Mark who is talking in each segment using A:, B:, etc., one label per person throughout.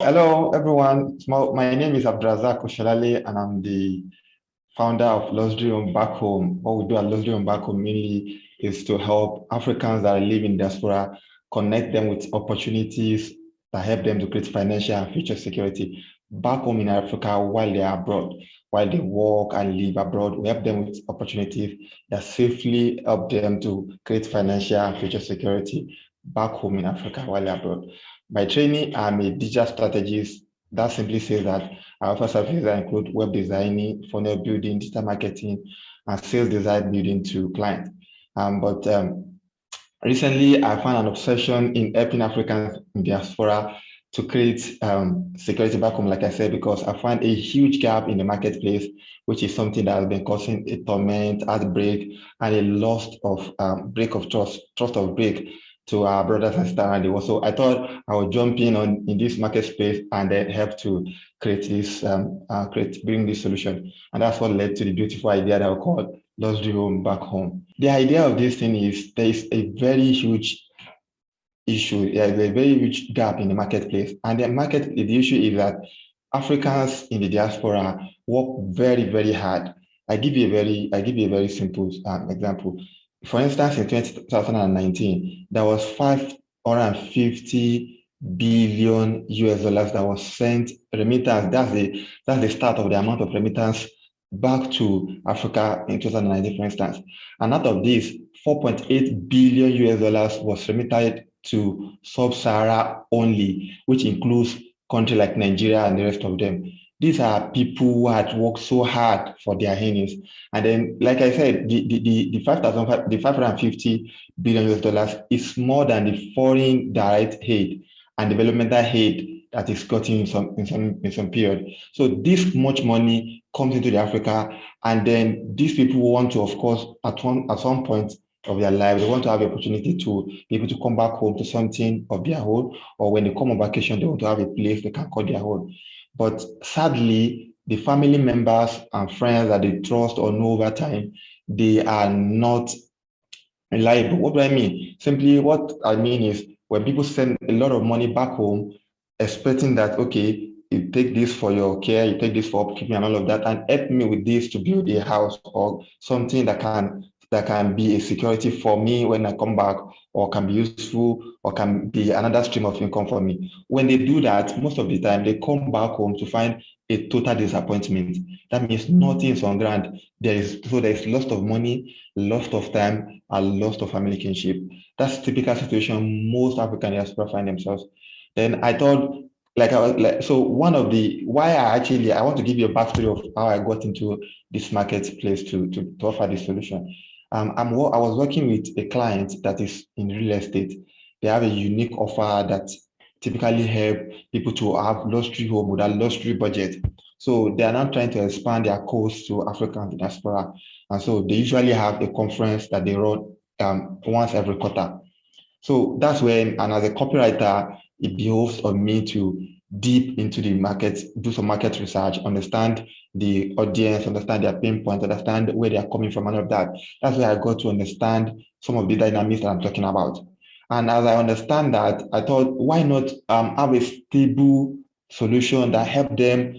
A: Hello, everyone. My name is AbdurRazaq Osuolale, and I'm the founder of Luxury Home Back Home. What we do at Luxury Home Back Home mainly is to help Africans that live in diaspora, connect them with opportunities that help them to create financial and future security back home in Africa while they are abroad. While they work and live abroad, we help them with opportunities that safely help them to create financial and future security back home in Africa while they're abroad. By training, I'm a digital strategist. That simply says that I offer services that include web designing, funnel building, digital marketing, and sales design building to clients. But recently, I found an obsession in helping Africans in diaspora to create security back home, like I said, because I find a huge gap in the marketplace, which is something that has been causing a torment, heartbreak, and a loss of break of trust of break to our brothers and sisters around the world. So I thought I would jump in this market space and then help to create bring this solution. And that's what led to the beautiful idea that we call Luxury Home Back Home. The idea of this thing is there is a very huge issue. There's a very huge gap in the marketplace. And the issue is that Africans in the diaspora work very, very hard. I give you a very simple example. For instance, in 2019, there was 550 billion US dollars that was sent remittance. That's the start of the amount of remittance back to Africa in 2019, for instance. And out of this, 4.8 billion US dollars was remitted to sub-Sahara only, which includes countries like Nigeria and the rest of them. These are people who had worked so hard for their earnings. And then, like I said, the 550 billion US dollars is more than the foreign direct aid and developmental aid that is gotten in some period. So this much money comes into the Africa, and then these people want to, of course, at some point of their life, they want to have the opportunity to be able to come back home to something of their own, or when they come on vacation, they want to have a place they can call their own. But sadly, the family members and friends that they trust or know over time, they are not reliable. What do I mean? Simply, what I mean is when people send a lot of money back home, expecting that, okay, you take this for your care, you take this for upkeep and all of that, and help me with this to build a house or something that can be a security for me when I come back, or can be useful, or can be another stream of income for me. When they do that, most of the time they come back home to find a total disappointment. That means nothing is on ground. There is loss of money, loss of time, and loss of family kinship. That's typical situation most African diaspora find themselves. Then I thought, so one of the why I want to give you a backstory of how I got into this marketplace to offer this solution. I was working with a client that is in real estate. They have a unique offer that typically help people to have luxury home with a luxury budget. So they are now trying to expand their coast to African diaspora. And so they usually have a conference that they run once every quarter. So that's when, and as a copywriter, it behoves on me to deep into the market, do some market research, understand the audience, understand their pain points, understand where they are coming from, and all of that. That's where I got to understand some of the dynamics that I'm talking about. And as I understand that, I thought, why not have a stable solution that help them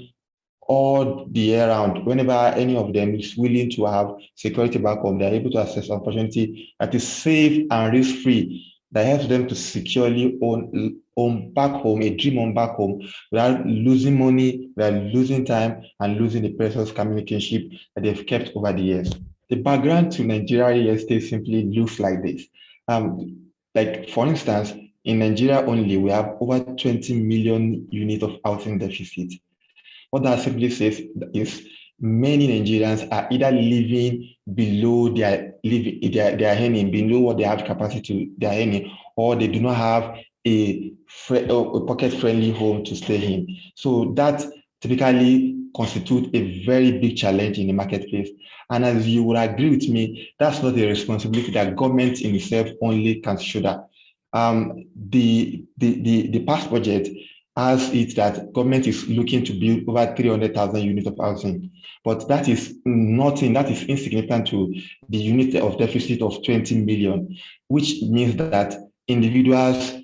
A: all the year round? Whenever any of them is willing to have security back home, they're able to access an opportunity that is safe and risk-free, that helps them to securely own back home, a dream on back home, without losing money, without losing time, and losing the precious communication that they've kept over the years. The background to Nigeria real estate simply looks like this. Like for instance, in Nigeria only, we have over 20 million units of housing deficit. What that simply says is many Nigerians are either living below their earning, below what they have capacity to their earning, or they do not have a pocket-friendly home to stay in. So that typically constitute a very big challenge in the marketplace. And as you would agree with me, that's not a responsibility that government in itself only can shoulder. The past budget has it that government is looking to build over 300,000 units of housing, but that is nothing, that is insignificant to the unit of deficit of 20 million, which means that individuals,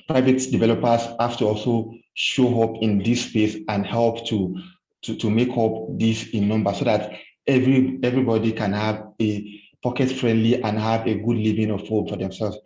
A: private developers have to also show up in this space and help to make up this in number so that everybody can have a pocket friendly and have a good living of home for themselves.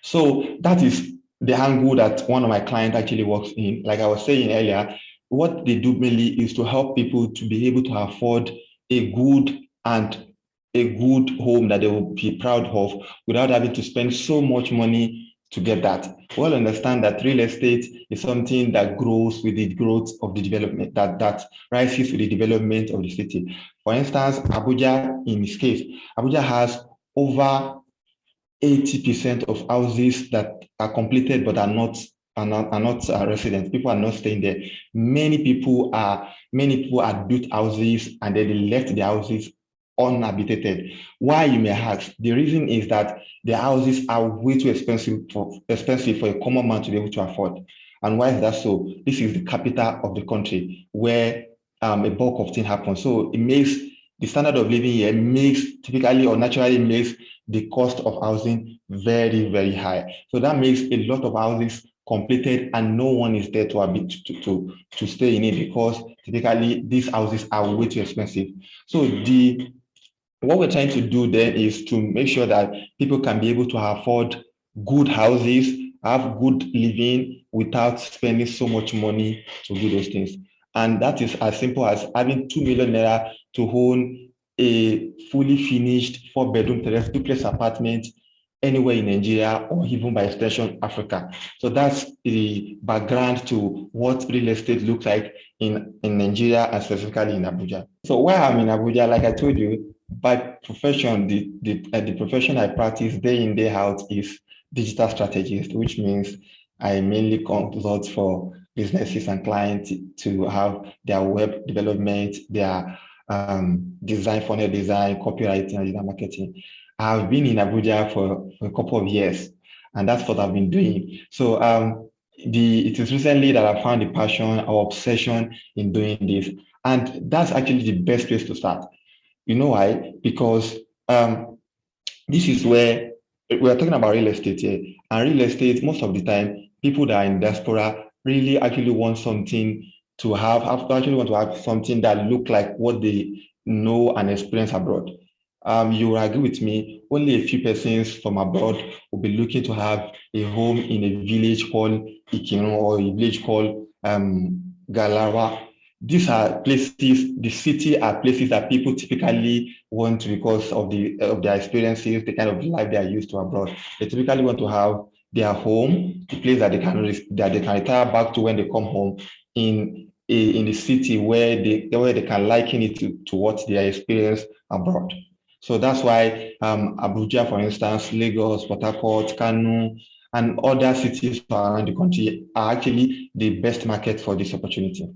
A: So that is the angle that one of my clients actually works in. Like I was saying earlier, what they do mainly is to help people to be able to afford a good and a good home that they will be proud of without having to spend so much money to get that. We all understand that real estate is something that grows with the growth of the development, that rises with the development of the city. For instance, Abuja, in this case, Abuja has over 80% of houses that are completed but are not residents. People are not staying there. Many people are built houses and then they left the houses uninhabited. Why, you may ask? The reason is that the houses are way too expensive for a common man to be able to afford. And why is that so? This is the capital of the country where a bulk of things happen. So it makes the standard of living here makes typically or naturally makes the cost of housing very, very high. So that makes a lot of houses completed and no one is there to stay in it because typically these houses are way too expensive. So what we're trying to do then is to make sure that people can be able to afford good houses, have good living without spending so much money to do those things. And that is as simple as having 2 million naira to own a fully finished 4-bedroom terrace duplex apartment anywhere in Nigeria or even by extension Africa. So that's the background to what real estate looks like in Nigeria and specifically in Abuja. So where I'm in Abuja, like I told you, by profession, the profession I practice day in, day out is digital strategist, which means I mainly consult for businesses and clients to have their web development, their design, funnel design, copywriting, and digital marketing. I've been in Abuja for a couple of years, and that's what I've been doing. So it is recently that I found the passion or obsession in doing this, and that's actually the best place to start. You know why? Because this is where we are talking about real estate here. And real estate, most of the time, people that are in diaspora really actually want something to actually want to have something that look like what they know and experience abroad. You will agree with me, only a few persons from abroad will be looking to have a home in a village called Ikirun or a village called Galawa. These are places, the city are places that people typically want because of their experiences, the kind of life they are used to abroad. They typically want to have their home, the place that they can retire back to when they come home in the city where they can liken it to what they experience abroad. So that's why Abuja, for instance, Lagos, Port Harcourt, Kano, and other cities around the country are actually the best market for this opportunity.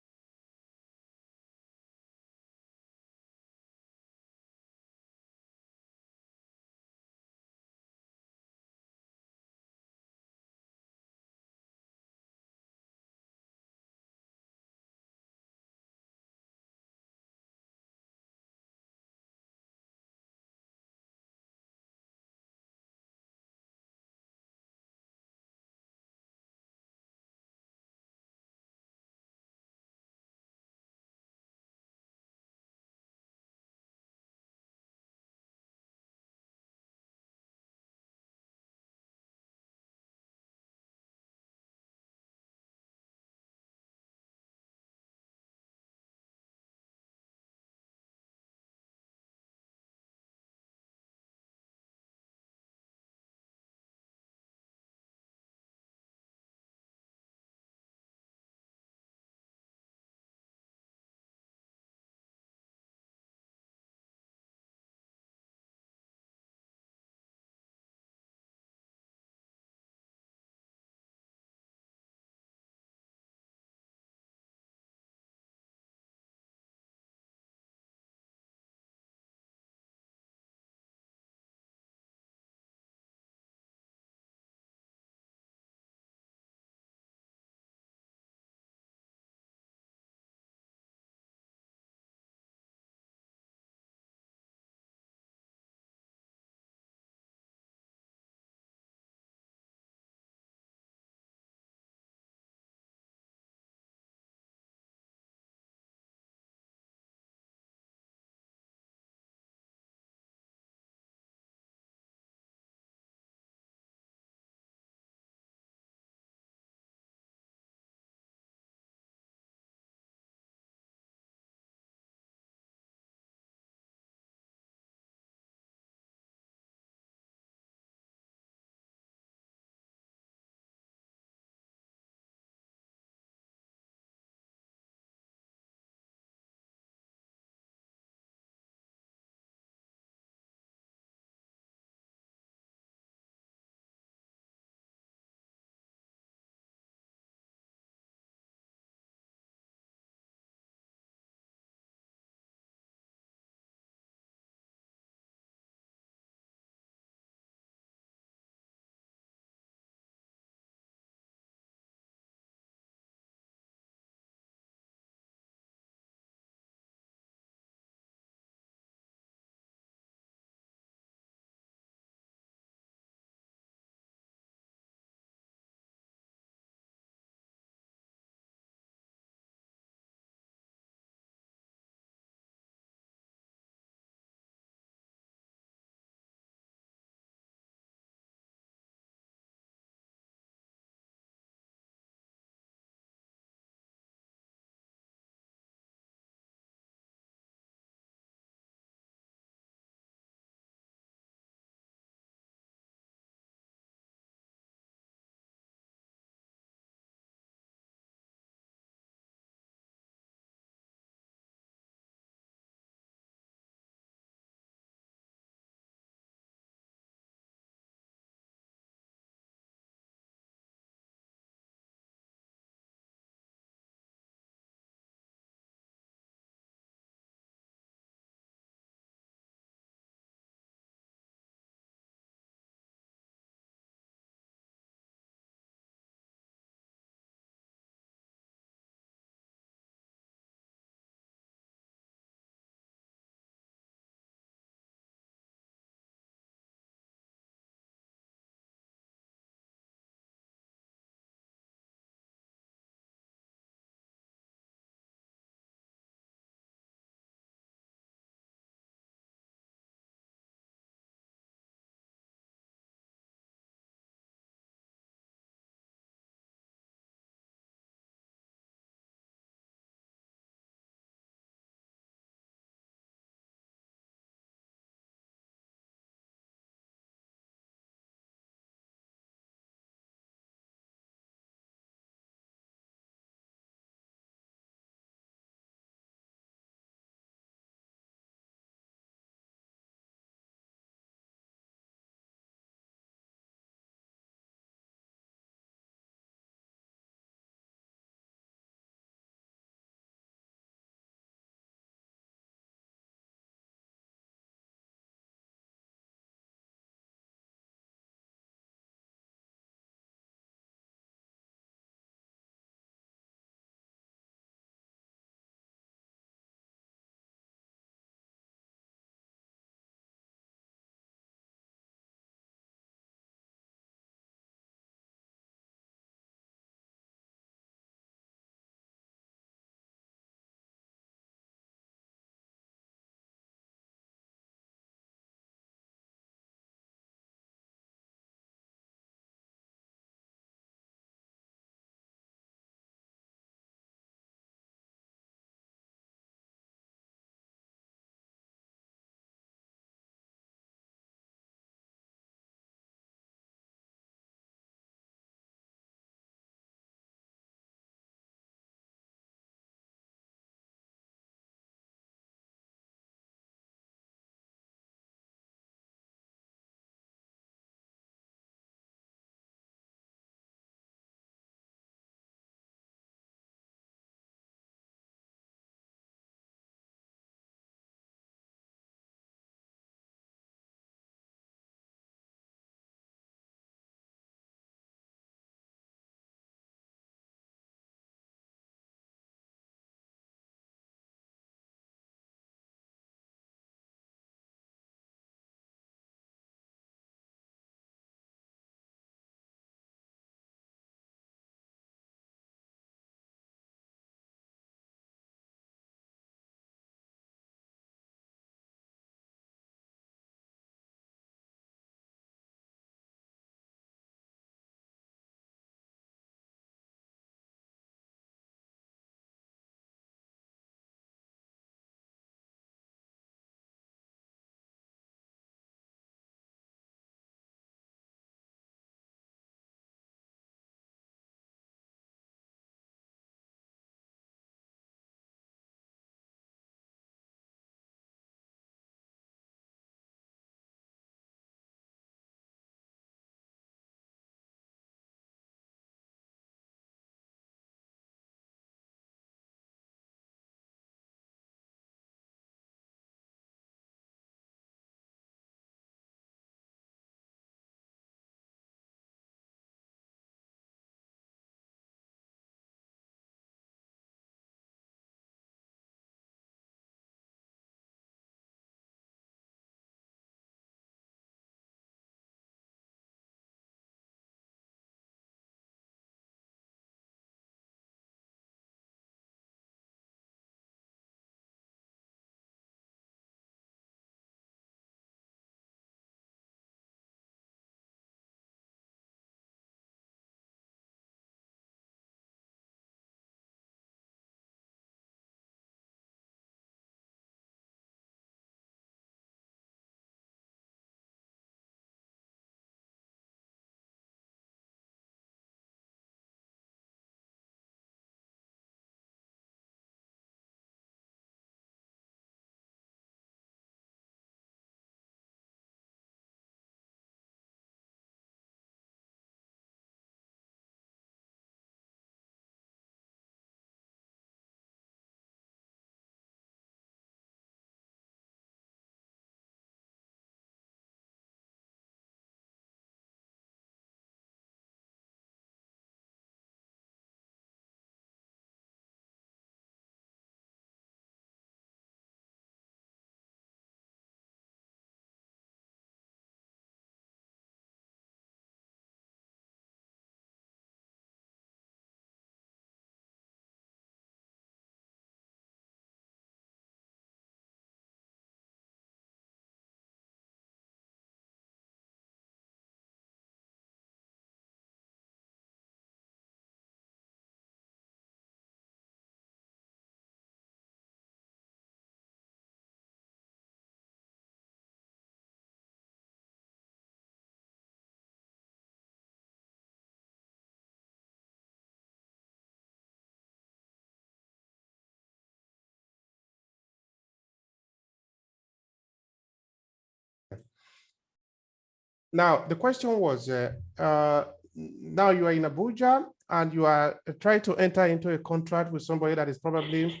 B: Now, the question was, now you are in Abuja and you are trying to enter into a contract with somebody that is probably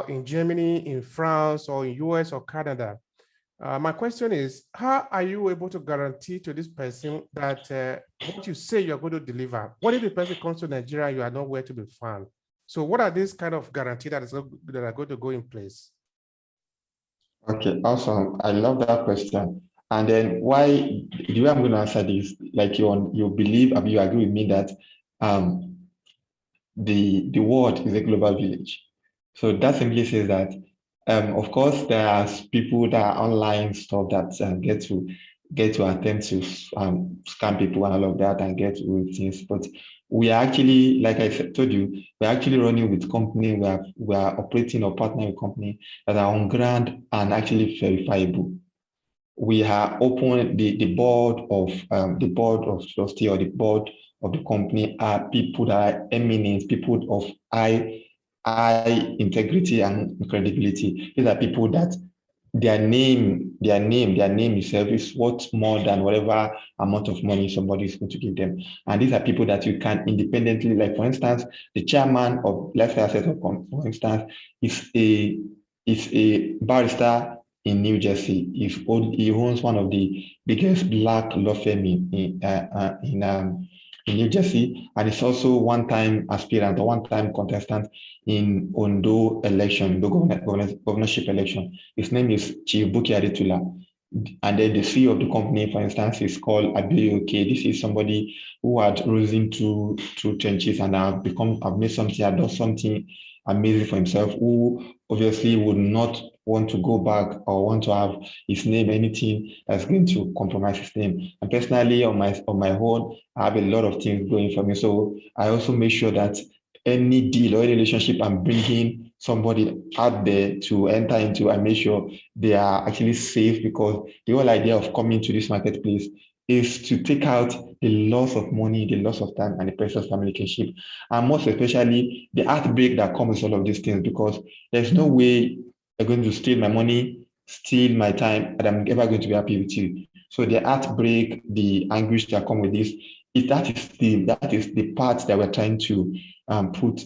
B: in Germany, in France, or in US or Canada. My question is, how are you able to guarantee to this person that what you say you're going to deliver? What if the person comes to Nigeria, you are nowhere to be found? So what are these kind of guarantees that are going to go in place?
A: Okay, awesome. I love that question. And then why the way I'm going to answer this, like you believe, you agree with me that um, the world is a global village. So that simply says that, of course, there are people that are online stuff that get to attempt to scam people and all of that and get with things. But we are actually, like I told you, we're actually running with company. We are operating or partnering with company that are on ground and actually verifiable. We are open the board of trustee or the board of the company are people that are eminent, people of high integrity and credibility. These are people that their name itself is worth more than whatever amount of money somebody is going to give them. And these are people that you can independently, like for instance, the chairman of Lifestyle Asset, for instance, is a barrister in New Jersey. He owns one of the biggest black law firm in New Jersey, and it's also one-time aspirant or one-time contestant in Ondo election, the governorship election. His name is Chief Buki Adetula. And then the CEO of the company, for instance, is called Abuja. This is somebody who had risen to trenches and have made something, have done something amazing for himself, who obviously would not want to go back or want to have his name, anything that's going to compromise his name. And personally, on my own, I have a lot of things going for me. So I also make sure that any deal or any relationship I'm bringing somebody out there to enter into, I make sure they are actually safe, because the whole idea of coming to this marketplace is to take out the loss of money, the loss of time, and the precious family kinship, and most especially the heartbreak that comes with all of these things, because there's no way you're going to steal my money, steal my time, and I'm ever going to be happy with you. So the heartbreak, the anguish that come with this, that is the part that we're trying to put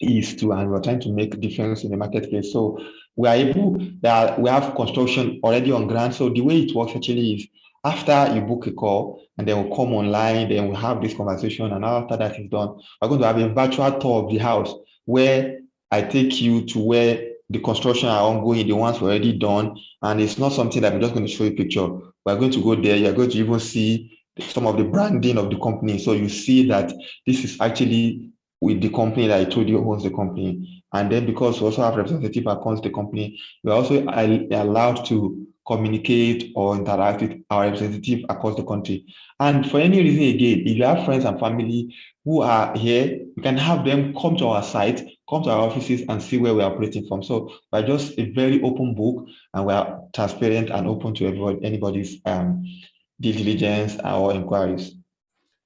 A: ease to, and we're trying to make a difference in the marketplace. So we are able that we have construction already on ground. So the way it works actually is, after you book a call and then we'll come online, then we'll have this conversation, and after that is done, we're going to have a virtual tour of the house where I take you to where the construction are ongoing, the ones already done, and it's not something that I'm just going to show you a picture. We're going to go there. You're going to even see some of the branding of the company, so you see that this is actually with the company that I told you owns the company. And then because we also have representative across the company, we're also allowed to communicate or interact with our representative across the country. And for any reason, again, if you have friends and family who are here, you can have them come to our site, come to our offices and see where we're operating from. So we're just a very open book, and we're transparent and open to anybody's due diligence or inquiries.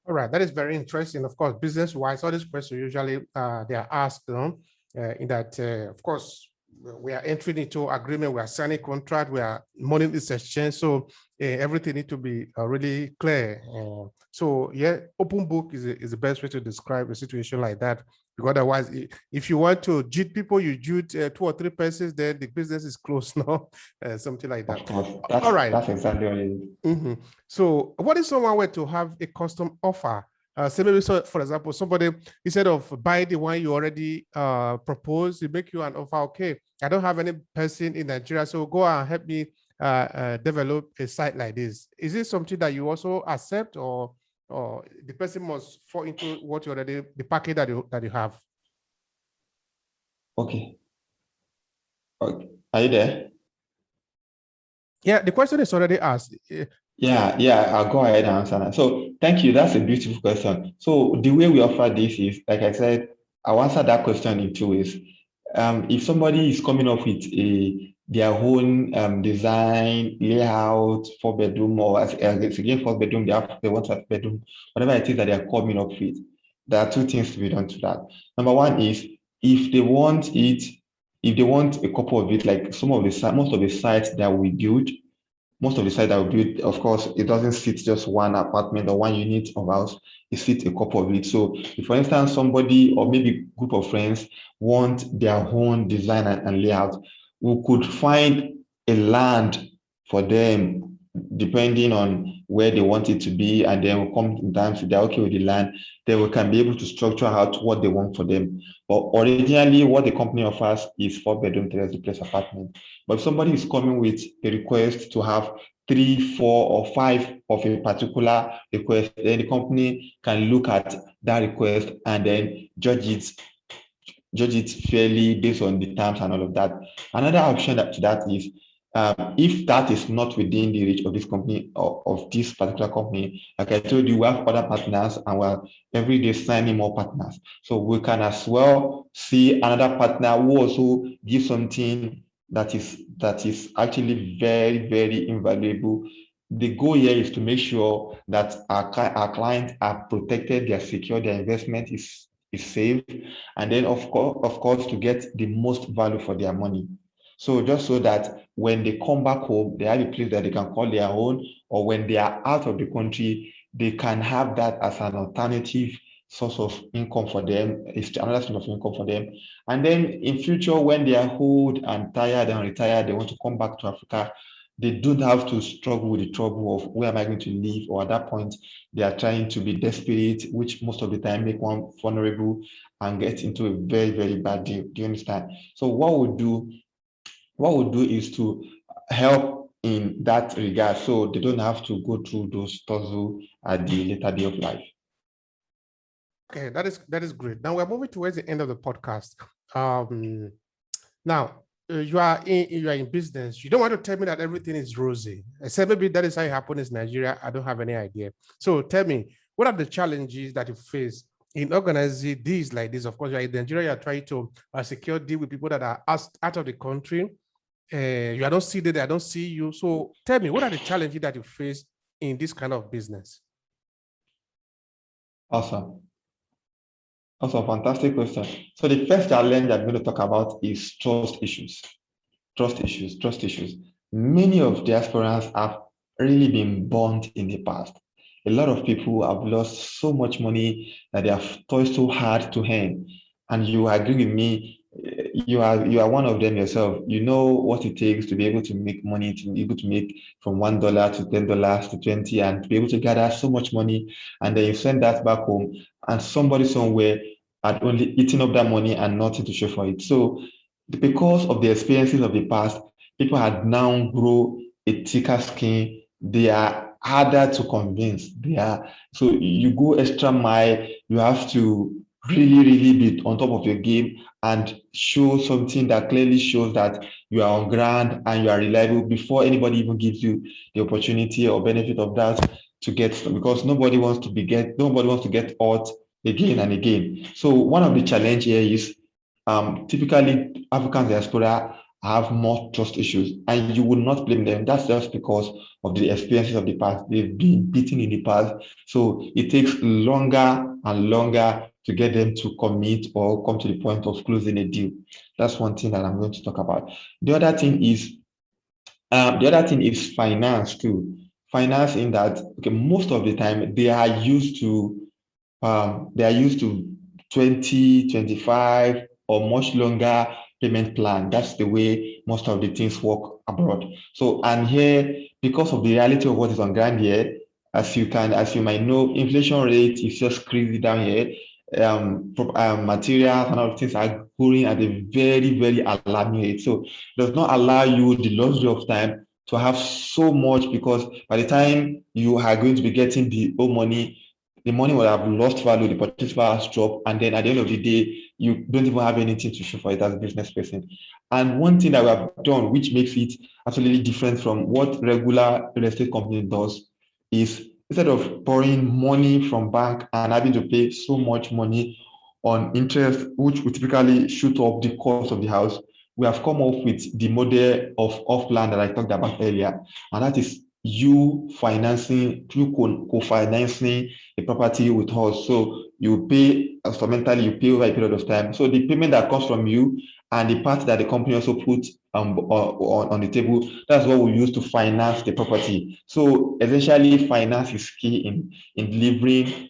B: All right, that is very interesting. Of course, business-wise, all these questions usually they are asked, in that, of course, we are entering into agreement, we are signing contract, we are money is exchange, so everything need to be really clear. So yeah, open book is the best way to describe a situation like that. Because otherwise, if you want to jute people, you jute 2 or 3 persons, then the business is closed now, something like that.
A: Of course,
B: all right,
A: that's exactly what it is.
B: So what if someone were to have a custom offer? Say maybe, so for example, somebody, instead of buying the one you already proposed, they make you an offer. Okay, I don't have any person in Nigeria, so go and help me develop a site like this. Is it something that you also accept, or the person must fall into what you already, the package that you have?
A: Okay. Are you there?
B: Yeah, the question is already asked.
A: Yeah, I'll go ahead and answer that. So thank you. That's a beautiful question. So the way we offer this is, like I said, I'll answer that question in 2 ways. If somebody is coming up with their own design, layout, 4-bedroom, or again 4-bedroom, they want a bedroom, whatever it is that they are coming up with, there are 2 things to be done to that. Number 1 is, if they want a couple of it, like most of the sites that we build, most of the sites that we build, of course, it doesn't sit just one apartment or one unit of house. It sits a couple of it. So if, for instance, somebody or maybe group of friends want their own design and layout, we could find a land for them depending on where they want it to be, and then we'll come in time if they're okay with the land, then we can be able to structure out what they want for them. But originally, what the company offers is 4 bedroom, 3 apartment. But if somebody is coming with a request to have 3, 4, or 5 of a particular request, then the company can look at that request and then judge it fairly based on the terms and all of that. Another option to that is if that is not within the reach of this company or of this particular company, like I told you, we have other partners and we're every day signing more partners. So we can as well see another partner who also gives something that is actually very, very invaluable. The goal here is to make sure that our clients are protected, they are secure, their investment is safe, and then of course to get the most value for their money. So just so that when they come back home, they have a place that they can call their own, or when they are out of the country, they can have that as an alternative source of income for them. It's another source of income for them. And then in future, when they are old and tired and retired, they want to come back to Africa, they don't have to struggle with the trouble of where am I going to live, or at that point, they are trying to be desperate, which most of the time make one vulnerable and get into a very, very bad deal. Do you understand? So what we'll do is to help in that regard so they don't have to go through those tussle at the later day of life.
B: Okay, that is great. Now we're moving towards the end of the podcast. Now you are in business. You don't want to tell me that everything is rosy. Except maybe that is how it happened in Nigeria. I don't have any idea. So tell me, what are the challenges that you face in organizing these like this? Of course, you're in Nigeria. You are trying to secure deal with people that are out of the country. You don't see them. I don't see you. So tell me, what are the challenges that you face in this kind of business?
A: Awesome. Also, fantastic question. So the first challenge I'm going to talk about is trust issues. Trust issues. Many of diasporans have really been burnt in the past. A lot of people have lost so much money that they have toiled so hard to earn. And you agree with me, you are one of them yourself. You know what it takes to be able to make money, to be able to make from $1 to $10 to 20, and to be able to gather so much money, and then you send that back home, and somebody somewhere had only eaten up that money and nothing to show for it. So because of the experiences of the past, people had now grown a thicker skin. They are harder to convince. So you go extra mile. You have to really be on top of your game and show something that clearly shows that you are on ground and you are reliable before anybody even gives you the opportunity or benefit of that to get, because nobody wants to get hurt again and again. So one of the challenge here is typically African diaspora have more trust issues, and you would not blame them. That's just because of the experiences of the past. They've been beaten in the past, so it takes longer and longer to get them to commit or come to the point of closing a deal. That's one thing that I'm going to talk about. The other thing is finance too. Finance, in that, okay, most of the time they are used to 20, 25 or much longer payment plan. That's the way most of the things work abroad. So, and here, because of the reality of what is on ground here, as you might know, inflation rate is just crazy down here. Materials and other things are growing at a very, very alarming rate. So it does not allow you the luxury of time to have so much, because by the time you are going to be getting the old money, the money will have lost value, the purchase power has dropped, and then at the end of the day, you don't even have anything to show for it as a business person. And one thing that we have done, which makes it absolutely different from what regular real estate company does, is instead of borrowing money from bank and having to pay so much money on interest, which would typically shoot up the cost of the house, we have come up with the model of off-plan that I talked about earlier, and that is you co-financing a property with us. So you pay instrumentally, you pay over a period of time. So the payment that comes from you and the part that the company also put on the table, that's what we use to finance the property. So essentially, finance is key in delivering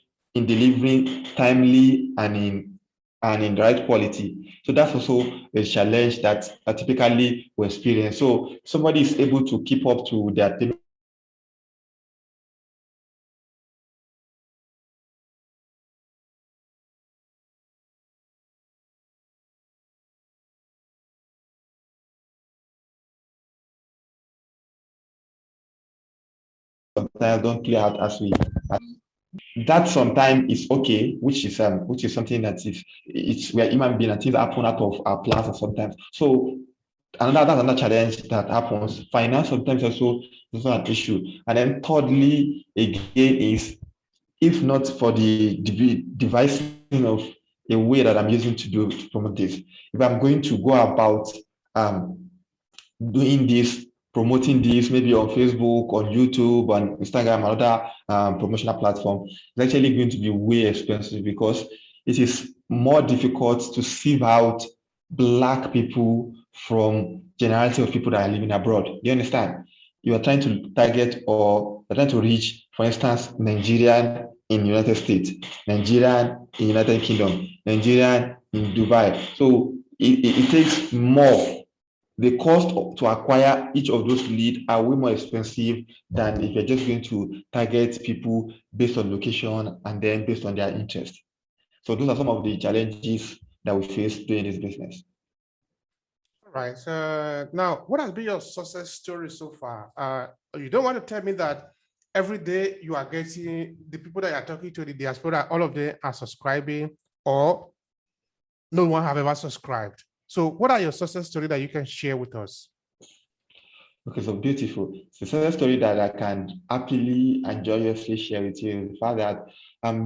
A: timely and in the right quality. So that's also a challenge that typically we experience. So somebody is able to keep up to their payment. Sometimes don't clear out as we. That sometimes is okay, which is something that is it's we are human beings and things happen out of our plans and sometimes. So that's another challenge that happens. Finance sometimes also is also an issue. And then thirdly, again, is if not for the devising of a way that I'm using to promote this, if I'm going to go about doing this, promoting this maybe on Facebook, on YouTube, on Instagram, and other promotional platform, it's actually going to be way expensive because it is more difficult to sieve out Black people from generality of people that are living abroad. Do you understand? You are trying to target or you're trying to reach, for instance, Nigerian in United States, Nigerian in United Kingdom, Nigerian in Dubai. So it takes more. The cost to acquire each of those leads are way more expensive than if you're just going to target people based on location and then based on their interest. So those are some of the challenges that we face doing this business.
B: All right. Now, what has been your success story so far? You don't want to tell me that every day you are getting the people that you are talking to, the diaspora, all of them are subscribing, or no one have ever subscribed. So what are your success stories that you can share with us?
A: Okay, so beautiful. It's a success story that I can happily and joyously share with you. The fact that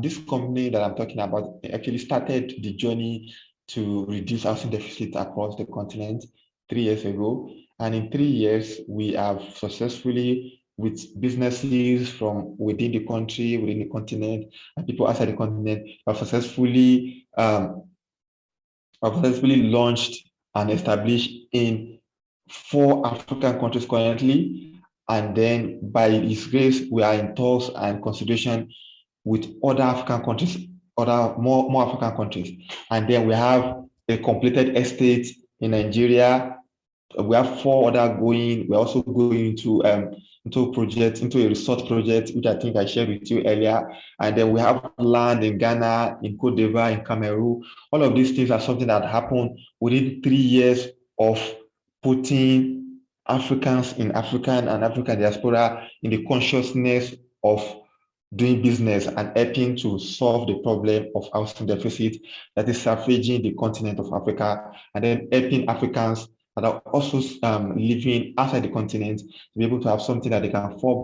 A: this company that I'm talking about actually started the journey to reduce housing deficit across the continent 3 years ago. And in 3 years, we have successfully, with businesses from within the country, within the continent, and people outside the continent, have successfully launched and established in 4 African countries currently. And then by His grace, we are in talks and consideration with other African countries, other more African countries. And then we have a completed estate in Nigeria. We have 4 other going. We're also going into a resort project, which I think I shared with you earlier. And then we have land in Ghana, in Cote d'Ivoire, in Cameroon. All of these things are something that happened within 3 years of putting Africans in African and African diaspora in the consciousness of doing business and helping to solve the problem of housing deficit that is ravaging the continent of Africa, and then helping Africans that are also living outside the continent to be able to have something that they can fall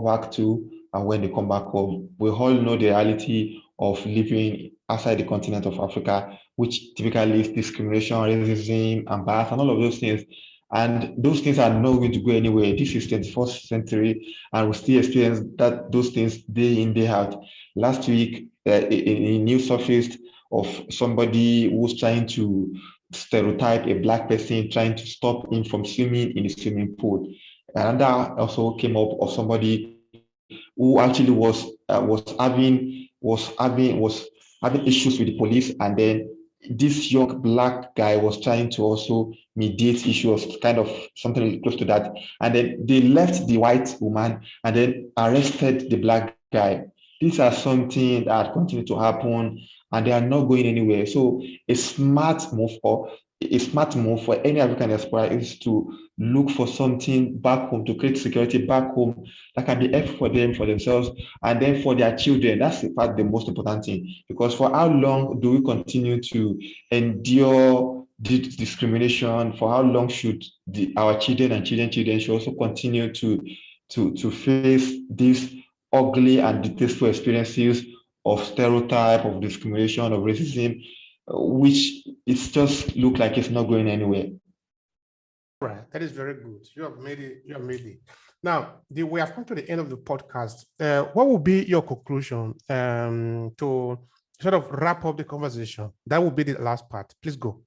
A: back to when they come back home. We all know the reality of living outside the continent of Africa, which typically is discrimination, racism, and bias, and all of those things. And those things are not going to go anywhere. This is 21st century, and we still experience those things day in, day out. Last week, a news surfaced of somebody who's trying to stereotype a Black person, trying to stop him from swimming in the swimming pool. And that also came up of somebody who actually was having issues with the police, and then this young Black guy was trying to also mediate issues, kind of something close to that. And then they left the white woman and then arrested the Black guy. These are something that continue to happen and they are not going anywhere. So a smart move for any African diaspora is to look for something back home, to create security back home that can be helpful for them, for themselves, and then for their children. That's the part, the most important thing. Because for how long do we continue to endure discrimination? For how long should our children and children should also continue to face these ugly and distasteful experiences of stereotype, of discrimination, of racism, which it's just look like it's not going anywhere.
B: Right, that is very good. You have made it. You have made it. Now, we have come to the end of the podcast. What will be your conclusion to sort of wrap up the conversation? That will be the last part. Please go.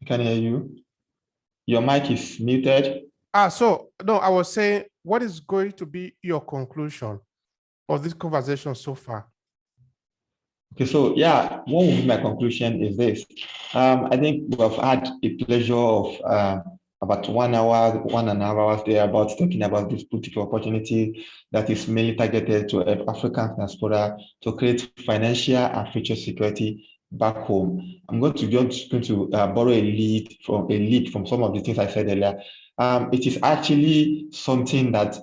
A: I can hear you. Your mic is muted.
B: So no, I was saying, what is going to be your conclusion of this conversation so far?
A: Okay, so yeah, what will be my conclusion is this. I think we have had a pleasure of about 1 hour, 1.5 hours there about talking about this political opportunity that is mainly targeted to African diaspora to create financial and future security back home. I'm going to borrow a lead from some of the things I said earlier. It is actually something that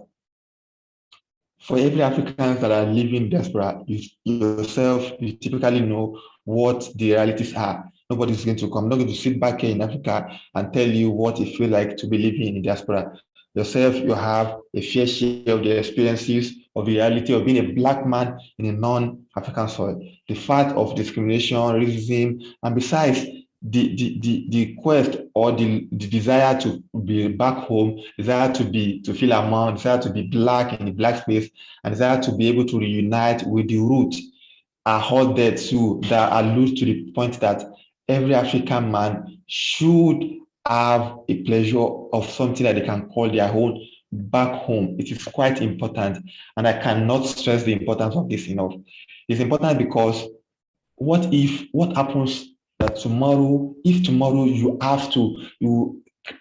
A: for every Africans that are living in diaspora, you yourself, you typically know what the realities are. Nobody's going to come, not going to sit back here in Africa and tell you what it feels like to be living in diaspora. Yourself, you have a fair share of the experiences of the reality of being a Black man in a non-African soil. The fact of discrimination, racism, and besides, the quest or the desire to be back home, desire to feel among, desire to be Black in the Black space, and desire to be able to reunite with the root are all there too, that allude to the point that every African man should have a pleasure of something that they can call their own back home. It is quite important, and I cannot stress the importance of this enough. It's important because what happens that tomorrow, if tomorrow you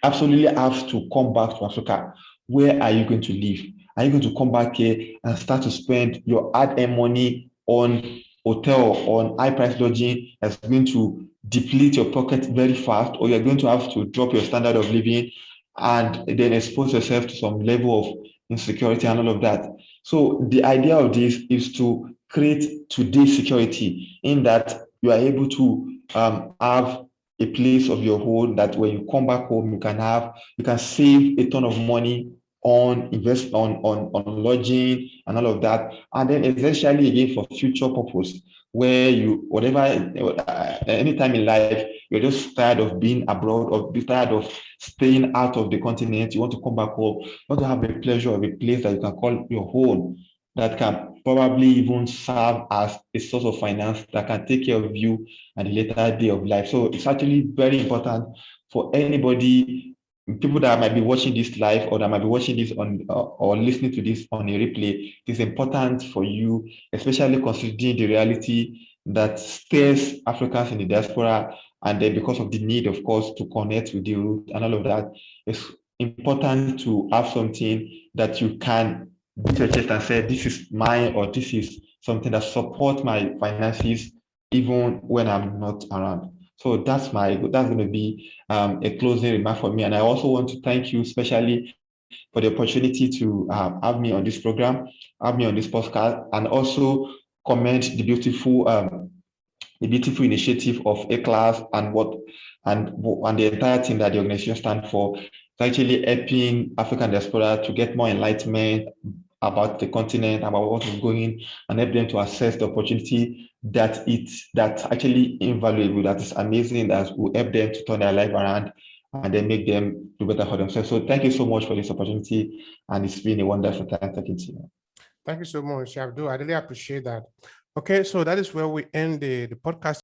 A: absolutely have to come back to Africa, where are you going to live? Are you going to come back here and start to spend your hard-earned money on hotel, on high price lodging that's going to deplete your pocket very fast, or you're going to have to drop your standard of living and then expose yourself to some level of insecurity and all of that? So the idea of this is to create today's security in that you are able to have a place of your own that when you come back home, you can save a ton of money on invest on lodging and all of that, and then essentially again for future purpose where you whatever anytime in life you're just tired of being abroad or be tired of staying out of the continent, you want to come back home, you want to have a pleasure of a place that you can call your home, that can probably even serve as a source of finance that can take care of you at the later day of life. So it's actually very important for anybody, people that might be watching this live or that might be watching this on or listening to this on a replay. It is important for you, especially considering the reality that stares Africans in the diaspora, and then because of the need, of course, to connect with the root and all of that, it's important to have something that you can beat your chest and say, this is mine, or this is something that supports my finances even when I'm not around. So that's going to be a closing remark for me. And I also want to thank you especially for the opportunity to have me on this program, have me on this podcast, and also comment the beautiful initiative of A-Class and the entire team that the organization stands for. It's actually helping African diaspora to get more enlightenment about the continent, about what is going, and help them to assess the opportunity that's actually invaluable, that is amazing, that will help them to turn their life around and then make them do better for themselves. So thank you so much for this opportunity, and it's been a wonderful time talking to you.
B: Thank you so much, Abdul. I really appreciate that. Okay, so that is where we end the podcast.